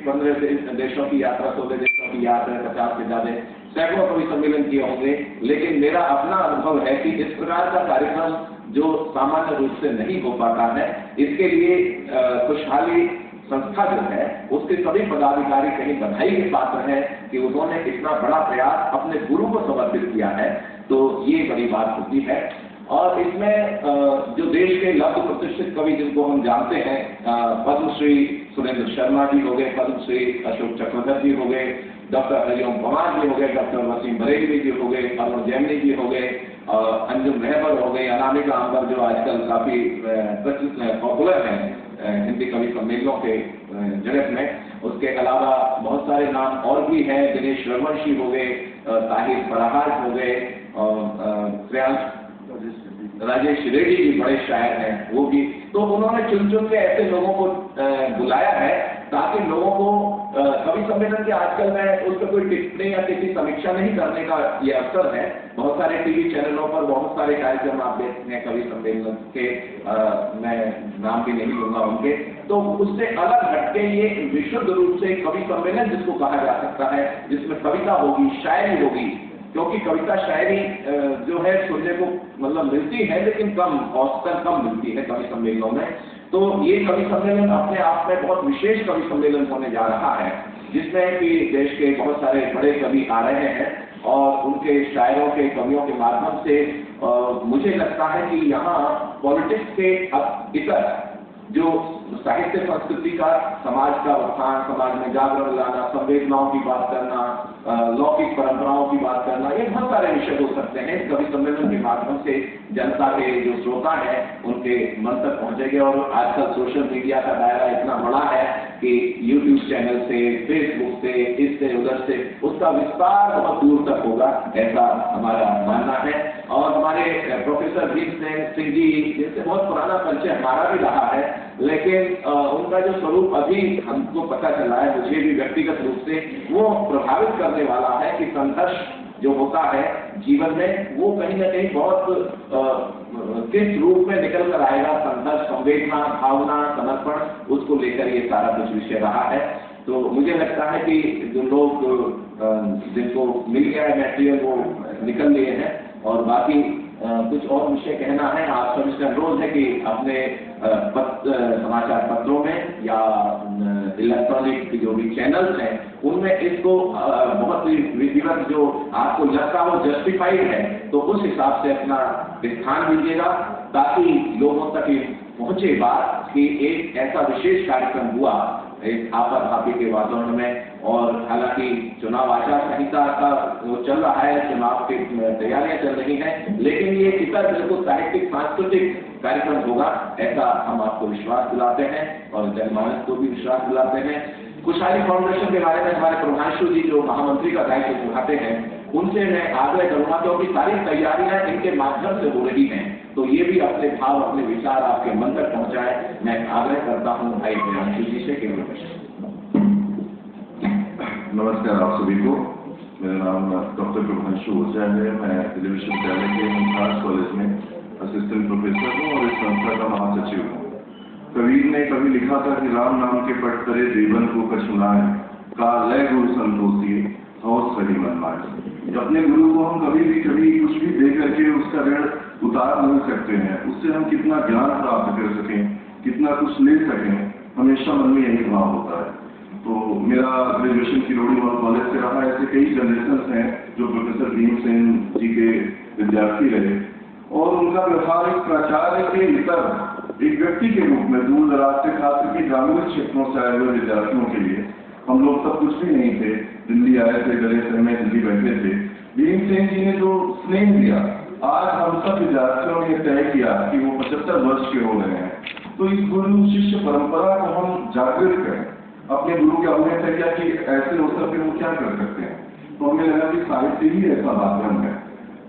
15 देशों की यात्रा, 16 देशों की यात्रा, 50 से ज्यादा सैकड़ों कवि सम्मेलन किए होंगे, लेकिन मेरा अपना अनुभव है कि इस प्रकार का कार्यक्रम जो सामान्य रूप से नहीं हो पाता है, इसके लिए खुशहाली संस्था जो है उसके सभी पदाधिकारी कहीं बधाई के पात्र हैं कि उन्होंने इतना बड़ा प्रयास अपने गुरु को समर्पित किया है। तो ये बड़ी बात होती है। और इसमें जो देश के लघु प्रतिष्ठित कवि जिनको हम जानते हैं, पद्मश्री सुरेंद्र शर्मा जी हो गए, पद्मश्री अशोक चक्रधर जी हो गए, डॉक्टर हरिओम पवार जी हो गए, डॉक्टर वसीम बरेली जी हो गए, अरुण जैमिनी जी हो गए, अंजुम रहबर हो गए, अनामिका अंबर जो आजकल काफी पॉपुलर हैं हिंदी कवि सम्मेलनों के जगत में। उसके अलावा बहुत सारे नाम और भी हैं, दिनेश रघुवंशी हो गए, ताहिर फराहार हो गए, और राजेश रेड्डी जी बड़े शायर हैं वो भी। तो उन्होंने चुन चुन के ऐसे लोगों को बुलाया है ताकि लोगों को कवि सम्मेलन के आजकल में उस पर कोई टिप्पणी या किसी समीक्षा नहीं करने का ये अवसर है। बहुत सारे टीवी चैनलों पर बहुत सारे कार्यक्रम आप देखते हैं कवि सम्मेलन के, मैं नाम भी नहीं लूंगा उनके। तो उससे अलग हटके ये विशुद्ध रूप से कवि सम्मेलन जिसको कहा जा सकता है, जिसमें कविता होगी, शायरी होगी, क्योंकि कविता शायरी जो है सुनने को मतलब मिलती है लेकिन कम, औसतन कम मिलती है कवि सम्मेलनों में। तो ये कवि सम्मेलन अपने आप में बहुत विशेष कवि सम्मेलन होने जा रहा है, जिसमें कि देश के बहुत सारे बड़े कवि आ रहे हैं और उनके शायरों के, कवियों के माध्यम से मुझे लगता है कि यहाँ पॉलिटिक्स के इतर जो साहित्य संस्कृति का, समाज का उत्थान, समाज में जागरण लाना, संवेदनाओं की बात करना, लौकिक परंपराओं की बात करना, ये बहुत सारे विषय हो सकते हैं। कवि सम्मेलन के माध्यम से जनता के जो श्रोता हैं उनके मन तक पहुंचेंगे। और आजकल सोशल मीडिया का दायरा इतना बड़ा है कि यूट्यूब चैनल से, फेसबुक से, इससे उधर से उसका विस्तार बहुत दूर तक होगा, ऐसा हमारा मानना है। और हमारे प्रोफेसर भीमसेन सिंह जी जिनसे बहुत पुराना परिचय हमारा भी रहा है, लेकिन उनका जो स्वरूप अभी हमको पता चला है, मुझे भी व्यक्तिगत रूप से, वो प्रभावित करने वाला है कि संघर्ष जो होता है जीवन में वो कहीं ना कहीं बहुत किस रूप में निकल कर आएगा, संघर्ष, संवेदना, भावना, समर्पण, उसको लेकर ये सारा कुछ विषय रहा है। तो मुझे लगता है कि जो लोग जिनको मिल गया है मटेरियल वो निकल लिए हैं, और बाकी कुछ और विषय कहना है आप सभी से अनुरोध है कि अपने समाचार पत्रों में या इलेक्ट्रॉनिक जो भी चैनल्स हैं उनमें इसको बहुत ही विधिवत, जो आपको लगता हो जस्टिफाइड है, तो उस हिसाब से अपना स्थान दीजिएगा ताकि लोगों तक पहुंचे बात कि एक ऐसा विशेष कार्यक्रम हुआ एक आपाधापी के वातावरण में। और हालांकि चुनाव आचार संहिता का वो चल रहा है, चुनाव की तैयारियां चल रही हैं, लेकिन ये इतर बिल्कुल साहित्यिक सांस्कृतिक कार्यक्रम होगा ऐसा हम आपको विश्वास दिलाते हैं और जनमानस को भी विश्वास दिलाते हैं। खुशहाली फाउंडेशन के बारे में हमारे प्रभांशु जी जो महामंत्री का दायित्व निभाते हैं, उनसे मैं आग्रह करूंगा क्योंकि सारी तैयारियां इनके माध्यम से हो रही हैं, तो ये भी अपने भाव, अपने विचार आपके मन तक पहुंचाए, मैं आग्रह करता हूं भाई प्रभांशु जी से। केवल नमस्कार आप सभी को। मेरा नाम डॉक्टर प्रभांशु ओझा है। मैं दिल्ली विश्वविद्यालय के मुमताज कॉलेज में असिस्टेंट प्रोफेसर हूँ और इस संस्था का महासचिव हूँ। कबीर ने कभी लिखा था कि राम नाम के पट करे देवन को कछुनाए, का लय गुरु संतोषिए हौस सही मन माए। अपने गुरु को हम कभी भी कुछ भी दे करके उसका ऋण उतार नहीं सकते हैं। उससे हम कितना ज्ञान प्राप्त कर सकें, कितना कुछ ले सकें, हमेशा मन में यही भाव होता है। तो मेरा ग्रेजुएशन किरोड़ी मॉल कॉलेज से रहा। ऐसे कई जनरेशन हैं जो प्रोफेसर भीमसेन जी के विद्यार्थी रहे और उनका व्यवहार एक प्राचार्य के इतर एक व्यक्ति के रूप में दूर दराज से, खासकर के ग्रामीण क्षेत्रों से आए हुए विद्यार्थियों के लिए, हम लोग सब कुछ भी नहीं थे, दिल्ली आए थे, गले सर में दिल्ली बैठे थे। भीमसेन जी ने जो स्नेह दिया, आज हम सब विद्यार्थियों ने तय किया कि वो 75 वर्ष के हो गए हैं। तो इस गुरु शिष्य परंपरा को हम जागृत करें। अपने गुरु के हमने तय किया कि ऐसे अवसर पे वो क्या कर सकते हैं, तो हमें लगा कि साहित्य ही ऐसा माध्यम है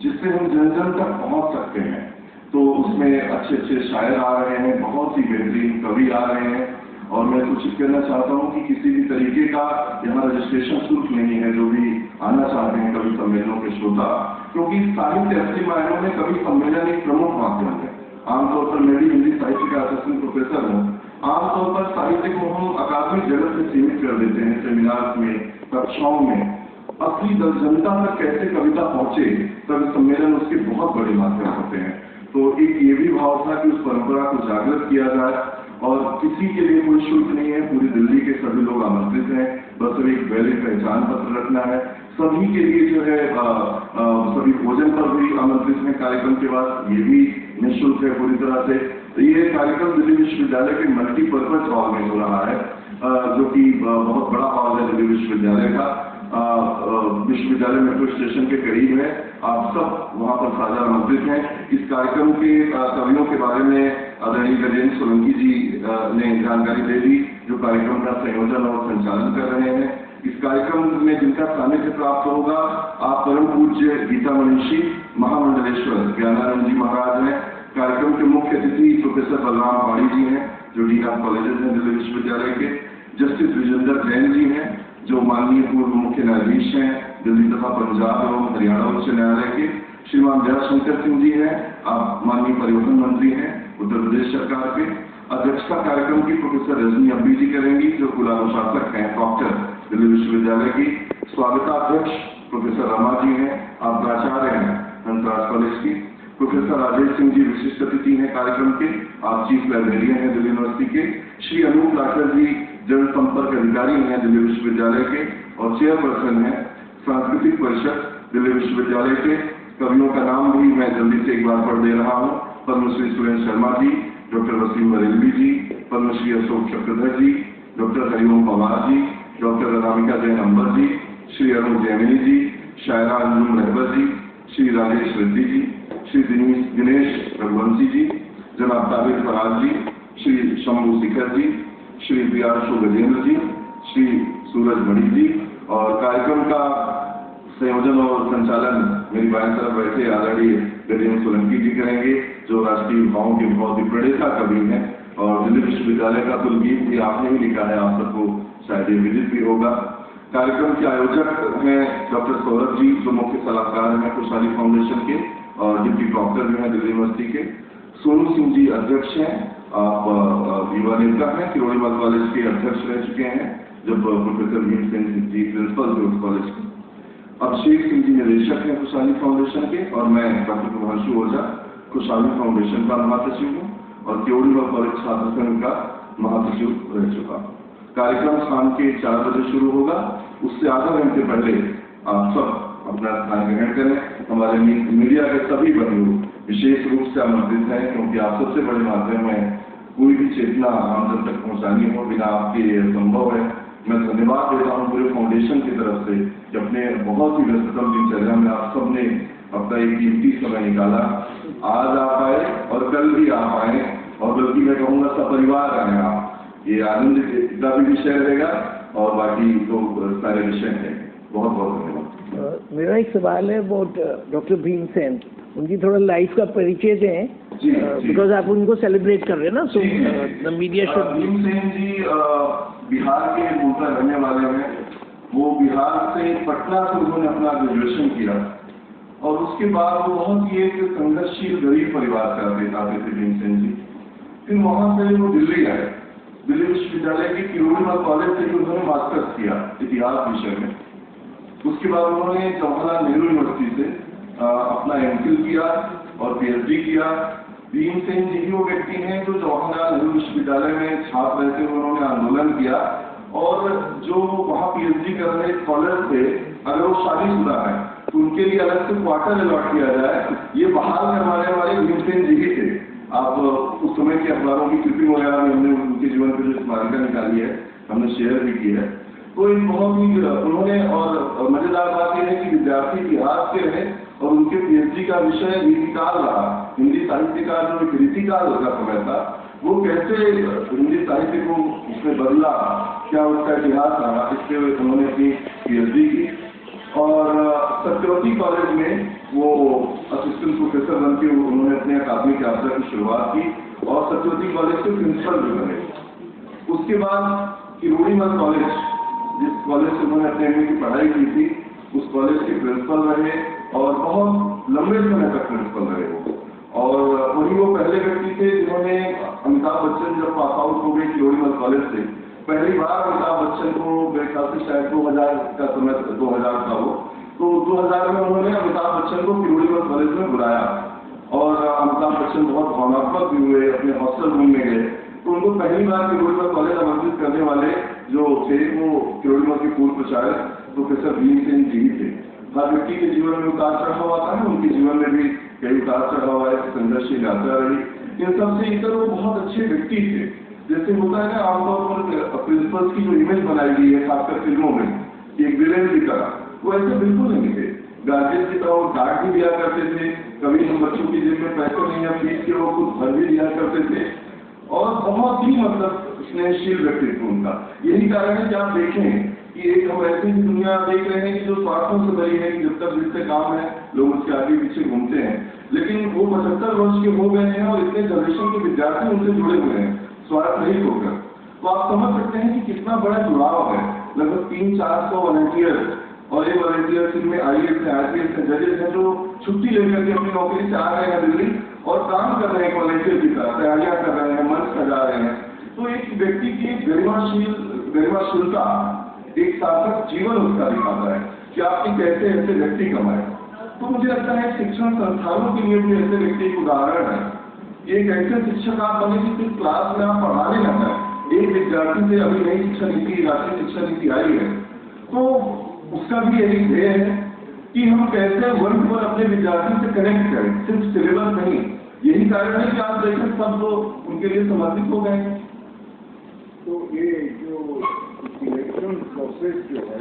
जिससे हम जन जन तक पहुंच सकते हैं। तो उसमें अच्छे अच्छे शायर आ रहे हैं, बहुत ही बेहतरीन कवि आ रहे हैं, और मैं सूचित करना चाहता हूं कि किसी भी तरीके का यहाँ रजिस्ट्रेशन शुल्क नहीं है जो भी आना चाहते हैं कवि सम्मेलनों के श्रोता, क्योंकि साहित्य असली मायनों में कवि सम्मेलन एक प्रमुख माध्यम है। आमतौर पर मैं भी हिंदी साहित्य का असिस्टेंट प्रोफेसर हूँ, आमतौर पर साहित्य को हम अकादमिक जगत में सीमित कर देते हैं, सेमिनार में, कक्षाओं में। असली जनता तक कैसे कविता पहुंचे, कवि सम्मेलन उसके बहुत बड़े माध्यम होते हैं। तो एक ये भी भाव था कि उस परंपरा को जागृत किया जाए, और किसी के लिए कोई शुल्क नहीं है, पूरी दिल्ली के सभी लोग आमंत्रित हैं, बस एक वैलिड पहचान पत्र रखना है। सभी के लिए जो है सभी भोजन पर भी आमंत्रित हैं कार्यक्रम के बाद, ये भी निःशुल्क है पूरी तरह से। तो ये कार्यक्रम दिल्ली विश्वविद्यालय के मल्टीपर्पज हॉल में हो रहा है, जो कि बहुत बड़ा हॉल है दिल्ली विश्वविद्यालय का। विश्वविद्यालय मेट्रो स्टेशन के करीब है, आप सब वहां पर साझा आमंत्रित हैं। इस कार्यक्रम के कवियों के बारे में आदरणीय गजेंद्र सोलंकी जी ने जानकारी दे दी, जो कार्यक्रम का संयोजन और संचालन कर रहे हैं। इस कार्यक्रम में जिनका सानिध्य प्राप्त होगा, आप परम पूज्य गीता मनीषी महामंडलेश्वर ज्ञानानंद जी महाराज हैं। कार्यक्रम के मुख्य अतिथि प्रोफेसर बलराम पाड़ी जी हैं, जो डीन ऑफ कॉलेजेस हैं दिल्ली विश्वविद्यालय के। जस्टिस विजेंद्र जैन जी हैं, जो माननीय पूर्व मुख्य न्यायाधीश हैं दिल्ली तथा पंजाब एवं हरियाणा उच्च न्यायालय के। श्रीमान दयाशंकर सिंह जी हैं, आप माननीय परिवहन मंत्री हैं उत्तर प्रदेश सरकार के। अध्यक्षता कार्यक्रम की प्रोफेसर रजनी अब्बी जी करेंगी, जो कुलानुशासक हैं डॉक्टर दिल्ली विश्वविद्यालय की। स्वागताध्यक्ष प्रोफेसर रमा जी हैं, आप प्राचार्य हैं हंसराज कॉलेज की। प्रोफेसर राजेश सिंह जी विशिष्ट अतिथि हैं कार्यक्रम के, आप चीफ लाइब्रेरियन हैं दिल्ली यूनिवर्सिटी के। श्री अनूप लाठर जी जनसंपर्क अधिकारी हैं दिल्ली विश्वविद्यालय के और चेयरपर्सन हैं सांस्कृतिक परिषद दिल्ली विश्वविद्यालय के। कवियों का नाम भी मैं जल्दी से एक बार पढ़ दे रहा हूँ। पद्मश्री सुरेंद्र शर्मा जी, डॉक्टर वसीम बरेलवी जी, पद्मश्री अशोक चक्रधर जी, डॉक्टर हरिओम पवार जी, डॉक्टर अनामिका जैन अंबर जी, श्री अरुण जैमिनी जी, शायरा अंजुम रहबर जी, श्री राजेश रेड्डी जी, श्री दिनेश रघुवंशी जी, जनाब ताबिर फराज जी, श्री शंभू शिखर जी, श्री प्रियांशु गजेंद्र जी, श्री सूरज मणि जी। और कार्यक्रम का संयोजन और संचालन मेरी बाएं तरफ बैठे आदरणीय गजेंद्र सोलंकी जी करेंगे, जो राष्ट्रीय युवाओं के बहुत ही प्रणेता कवि हैं, और दिल्ली विश्वविद्यालय का कुलगीत भी आपने ही लिखा है, आप सबको शायद ये विदित भी होगा। कार्यक्रम के आयोजक हैं डॉक्टर सौरभ जी, जो मुख्य सलाहकार हैं खुशहाली फाउंडेशन के और डिप्टी प्रॉक्टर भी हैं दिल्ली यूनिवर्सिटी के। सोनू सिंह जी अध्यक्ष हैं, आप युवा नेता हैं, किरोड़ीमल कॉलेज के अध्यक्ष रह चुके हैं जब प्रोफेसर भीम सिंह जी प्रिंसिपल थे उस कॉलेज के। अभिषेक सिंह जी निदेशक हैं खुशहाली फाउंडेशन के, और मैं डॉक्टर प्रभांशु ओझा खुशहाली फाउंडेशन का महासचिव हूँ और किरोड़ीमल कॉलेज छात्र संघ का महासचिव रह चुका। कार्यक्रम शाम के 4 बजे शुरू होगा, उससे आधा घंटे पहले आप सब अपना स्थान ग्रहण करें। हमारे मीडिया के सभी बंधु विशेष रूप से आमंत्रित हैं, क्योंकि आप सबसे बड़े माध्यम है, कोई भी चेतना आम जन तक पहुंचानी हो, बिना आपके संभव है। मैं धन्यवाद देता हूं पूरे फाउंडेशन की तरफ से कि अपने बहुत ही व्यस्ततम दिनचर्या में आप सबने अपना एक कीमती समय निकाला, आज आप आए और कल भी आप आए, और बल्कि मैं कहूँगा सपरिवार आए आप। ये आनंद का भी विषय रहेगा और बाकी तो सारे विषय हैं। बहुत बहुत धन्यवाद। मेरा एक सवाल है अबाउट डॉक्टर भीमसेन, उनकी थोड़ा लाइफ का परिचय दें, बिकॉज आप उनको सेलिब्रेट कर रहे हैं ना, so the media should. Bhimsen ji Bihar के मूलतः रहने वाले हैं। वो बिहार से पटना से उन्होंने अपना ग्रेजुएशन किया, और उसके बाद वो बहुत ही एक संघर्षशील गरीब परिवार से आते थे भीमसेन जी। फिर वहां से वो दिल्ली आए, दिल्ली विश्वविद्यालय के किरोड़ीमल कॉलेज से उन्होंने मास्टर्स किया इतिहास विषय में। उसके बाद उन्होंने जवाहरलाल नेहरू यूनिवर्सिटी से अपना एमफिल किया और पीएचडी किया। भीमसेन जी वो व्यक्ति हैं जो जवाहरलाल नेहरू विश्वविद्यालय में छात्र रहते हुए उन्होंने आंदोलन किया, और जो वहाँ पीएचडी कर रहे स्कॉलर थे, अगर वो शादीशुदा है तो उनके लिए अलग से क्वार्टर अलॉट किया जाए, ये बहाल करवाने वाले भीमसेन जी ही थे। आप उस समय के अखबारों की क्लिपिंग वगैरह में हमने उनके जीवन पर जो स्मारिका निकाली है, हमने शेयर भी की है। तो एक बहुत ही उन्होंने, और मजेदार बात यह है कि विद्यार्थी इतिहास के रहे और उनके पीएचडी का विषय रीतिकाल रहा। हिंदी साहित्य का जो एक रीतिकाल का समय था, वो कैसे हिंदी साहित्य को उसमें बदला, क्या उसका इतिहास रहा, इसके उन्होंने अपनी पीएचडी की। और सत्यवती कॉलेज में वो असिस्टेंट प्रोफेसर बन के उन्होंने अपने अकादमिक यात्रा की शुरुआत की, और सत्यवती कॉलेज के प्रिंसिपल भी बने। उसके बाद किरोड़ीमल कॉलेज, जिस कॉलेज से उन्होंने अपने एमए की पढ़ाई की थी, उस कॉलेज के प्रिंसिपल रहे और बहुत लंबे समय तक प्रिंसिपल रहे वो। और वही वो पहले व्यक्ति थे जिन्होंने अमिताभ बच्चन जब पास आउट हो गए किरोड़ीमल कॉलेज से, पहली बार अमिताभ बच्चन को मेरे ख्याल से शायद 2000 का समय 2000 था वो, तो 2000 में उन्होंने अमिताभ बच्चन को किरोड़ीमल कॉलेज में बुलाया और अमिताभ बच्चन बहुत भावनात्मक भी हुए, अपने हॉस्टल रूम में गए। तो उनको पहली बार किरोड़ीमल कॉलेज आमंत्रित करने वाले जो थे वो किरोड़ीमल के पूर्व प्रचारक प्रोफेसर भीमसेन जी थे। हर व्यक्ति के जीवन में उतार चढ़ाव आता है, उनके जीवन में भी कई उतार चढ़ाव आए, संघर्षशील यात्रा रही। इन सबसे इतर वो बहुत अच्छे व्यक्ति थे। जैसे होता है ना आमतौर पर प्रिंसिपल्स की जो इमेज बनाई गई है खासकर फिल्मों में, एक विलेन की तरह, वो ऐसे बिल्कुल नहीं थे। गार्जियन की तरह वो डांट भी दिया करते थे, कभी हम बच्चों की जेब में पैसे नहीं है फीस के वो खुद भर भी दिया करते थे, और बहुत ही मतलब स्नेहशील व्यक्तित्व उनका। यही कारण है कि आप देखें कि एक हम ऐसी भी दुनिया देख रहे हैं कि जो स्वार्थों से भरी है, कि जब तक जिससे काम है लोग उसके आगे पीछे घूमते हैं, लेकिन वो 75 वर्ष के हो गए हैं और इतने जनरेशन के विद्यार्थी उनसे जुड़े हुए हैं स्वार्थ नहीं होकर। तो आप समझ सकते हैं कि कितना बड़ा जुड़ाव है। लगभग 300-400 वॉलंटियर, और ये वॉलंटियर्स इनमें IAS है, IPS है, जजेस हैं जो छुट्टी लेकर के अपनी नौकरी से आ रहे हैं दिल्ली और काम कर रहे हैं वॉलंटियर की तरह, तैयारियां कर रहे हैं, मंच सजा रहे हैं। तो एक व्यक्ति की गरिमाशीलता, एक सार्थक जीवन उसका दिखाता है कि आपने कैसे ऐसे व्यक्ति कमाए। तो मुझे लगता है शिक्षण संस्थानों के लिए भी ऐसे व्यक्ति एक उदाहरण है। एक ऐसे शिक्षक आप बने कि सिर्फ क्लास में आप पढ़ाने ना जाए। एक विद्यार्थी से अभी नई शिक्षा नीति, राष्ट्रीय शिक्षा नीति आई है, तो उसका भी यही ध्येय है कि हम कैसे वन टू वन अपने विद्यार्थी से कनेक्ट करें, सिर्फ सिलेबस नहीं। यही कारण है कि आप देखें सब लोग उनके लिए समर्पित हो गए। तो ये जो सिलेक्शन प्रोसेस जो है